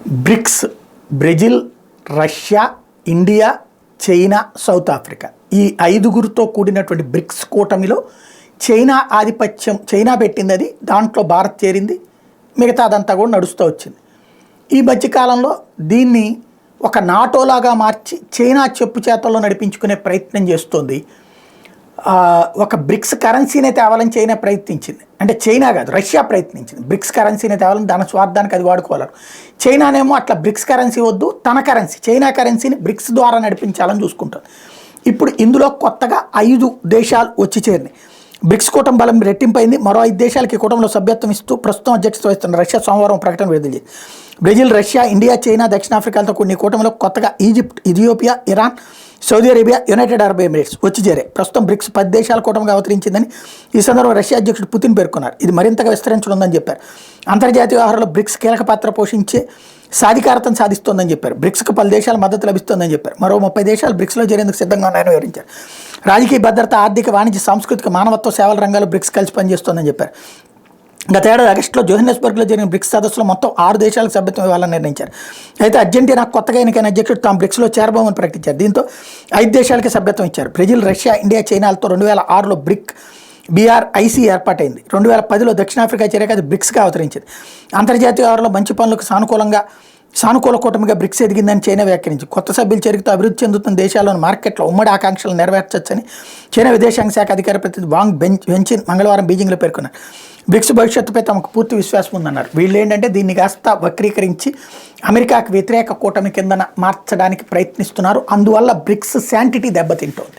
Bricks Brazil, Russia, India, China, south Africa ఈ ఐదుగురితో కూడినటువంటి bricks కూటమిలో చైనా ఆధిపత్యం, చైనా పెట్టింది అది, దాంట్లో భారత్ చేరింది, మిగతా అదంతా కూడా నడుస్తూ వచ్చింది. ఈ మధ్యకాలంలో దీన్ని ఒక నాటోలాగా మార్చి చైనా చెప్పు చేతల్లో నడిపించుకునే ప్రయత్నం చేస్తోంది. ఒక బ్రిక్స్ కరెన్సీనే తేవాలని చైనా ప్రయత్నించింది. అంటే చైనా కాదు, రష్యా ప్రయత్నించింది. బ్రిక్స్ కరెన్సీనే తేవాలని దాని స్వార్థానికి అది వాడుకోవాలి. చైనానేమో అట్లా బ్రిక్స్ కరెన్సీ వద్దు, తన కరెన్సీ చైనా కరెన్సీని బ్రిక్స్ ద్వారా నడిపించాలని చూసుకుంటుంది. ఇప్పుడు ఇందులో కొత్తగా 5 దేశాలు వచ్చి చేరినాయి. బ్రిక్స్ కూటమి బలం రెట్టింపైంది. మరో 5 దేశాలకి కూటమిలో సభ్యత్వం ఇస్తూ ప్రస్తుతం అధ్యక్షత వహిస్తున్న రష్యా సోమవారం ప్రకటన విడుదల చేసింది. బ్రెజిల్, రష్యా, ఇండియా, చైనా, దక్షిణాఫ్రికాలతో కూడిన కూటమిలో కొత్తగా Egypt, Ethiopia, Iran, Saudi Arabia, United Arab Emirates వచ్చి చేరాయి. ప్రస్తుతం బ్రిక్స్ 10 దేశాల కూటమిగా అవతరించిందని ఈ సందర్భంగా రష్యా అధ్యక్షుడు పుతిన్ పేర్కొన్నారు. ఇది మరింతగా విస్తరించనుందని చెప్పారు. అంతర్జాతీయ వ్యవహారాల్లో బ్రిక్స్ కీలక పాత్ర పోషించే సాధికారతను సాధిస్తోందని చెప్పారు. బ్రిక్స్కు 10 దేశాల మద్దతు లభిస్తోందని చెప్పారు. మరో 30 దేశాలు బ్రిక్స్లో చేరేందుకు సిద్ధంగా ఉన్నాయని వివరించారు. రాజకీయ భద్రత, ఆర్థిక, వాణిజ్య, సాంస్కృతిక, మానవత్వ సేవల రంగాల్లో బ్రిక్స్ కలిసి పనిచేస్తోందని చెప్పారు. గత ఏడాది ఆగస్టులో జోహన్నెస్బర్గ్లో జరిగిన బ్రిక్స్ సదస్సులో మొత్తం 6 దేశాలకు సభ్యత్వం ఇవ్వాలని నిర్ణయించారు. అయితే అర్జెంటీనా కొత్తగా ఎన్నికైన అధ్యక్షుడు తాము బ్రిక్స్లో చేరబోమని ప్రకటించారు. దీంతో 5 దేశాలకి సభ్యత్వం ఇచ్చారు. బ్రెజిల్, రష్యా, ఇండియా, చైనాలతో 2006లో BRIC ఏర్పాటైంది. 2010లో దక్షిణాఫ్రికా చేరాక అది బ్రిక్స్గా అవతరించింది. అంతర్జాతీయ వ్యవహారంలో మంచి పనులకు సానుకూల కూటమిగా బ్రిక్స్ ఎదిగిందని చైనా వ్యాఖ్యానించింది. కొత్త సభ్యులు చేరికతో అభివృద్ధి చెందుతున్న దేశాల్లోని మార్కెట్లో ఉమ్మడి ఆకాంక్షలు నెరవేర్చొచ్చని చైనా విదేశాంగ శాఖ అధికార ప్రతినిధి వాంగ్ వెంచిన్ మంగళవారం బీజింగ్లో పేర్కొన్నారు. బ్రిక్స్ భవిష్యత్తుపై తమకు పూర్తి విశ్వాసం ఉందన్నారు. వీళ్ళు ఏంటంటే దీన్ని కాస్త వక్రీకరించి అమెరికాకు వ్యతిరేక కూటమి కిందన మార్చడానికి ప్రయత్నిస్తున్నారు. అందువల్ల బ్రిక్స్ శాంటిటీ దెబ్బతింటోంది.